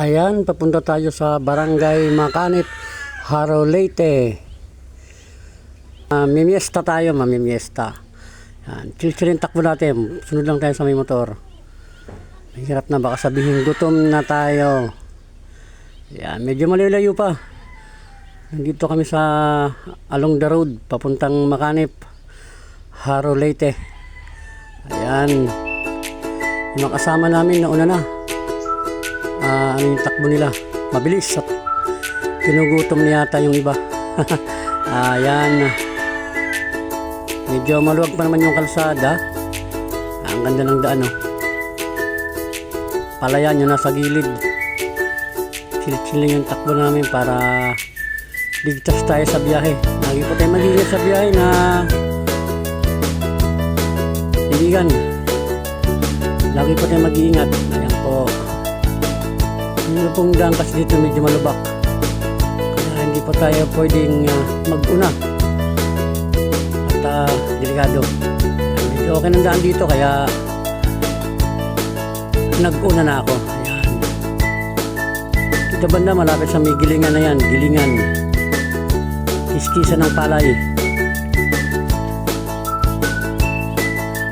Ayan, papunta tayo sa Barangay Makanip, Haro, Leyte. Mimiesta tayo, mamimiesta. Yan, chill-chill yung takbo natin. Sunod lang tayo sa may motor. Mahirap na, baka sabihin gutom na tayo. Yan, medyo malayo pa. Nandito kami sa along the road, papuntang Makanip, Haro, Leyte. Ayan, yung mga kasama namin nauna na. Ano yung takbo nila, mabilis at kinugutom na yata yung iba. Ayan, medyo maluwag pa naman yung kalsada. Ang ganda ng daan, oh. Palayan yun nasa gilid. Chill-chill yung takbo namin para ligtas tayo sa biyahe. Lagi po tayo mag-ingat sa biyahe na kaibigan. Lagi po tayo mag-iingat. Ayan po. Yung pong daan kasi dito medyo malubak, kaya hindi po tayo pwedeng mag-una at delikado. Medyo okay ng daan dito kaya nag-una na ako. Ayan, dito banda malapit sa may gilingan na yan, gilingan, kiskisa ng palay.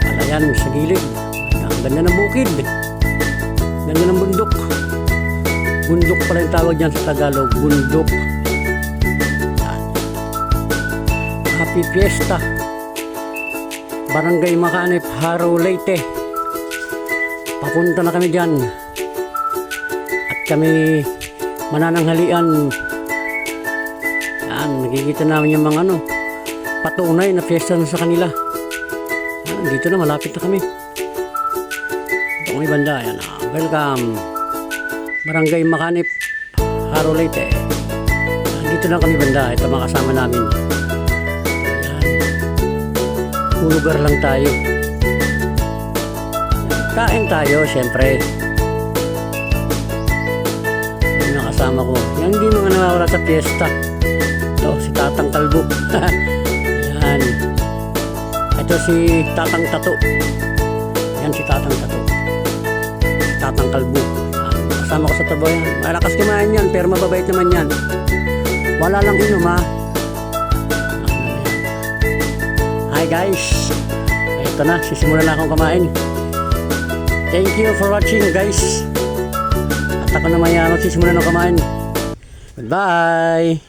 Palayan sa gilid. Ang ganda ng bukid, ganda ng bundok. Bundok pala yung tawag dyan sa Tagalog, bundok. Happy Fiesta, Barangay Makanip, Haro, Leyte. Papunta na kami dyan at kami manananghalian. Yan, nakikita namin yung mga patunay na fiesta na sa kanila. Yan, dito na, malapit na kami. Ito kami banda. Yan, welcome Barangay Makanip, Haro, Leyte. Dito lang kami banda. Ito mga kasama namin. Ayan. Lugar lang tayo. Kain tayo, syempre. Yung mga kasama ko. Yan hindi mga nawawala sa fiesta. Ito, si Tatang Kalbo. Ayan. Ito si Tatang Tato. Yan si Tatang Tato. Si Tatang Kalbo. Kasama ko sa tabo yan. Malakas kumain yan, pero mababait naman yan. Wala lang inom, ha. Hi guys, ito na, sisimulan na akong kumain. Thank you for watching guys. At ako na maya magsisimulan ng kumain. Goodbye.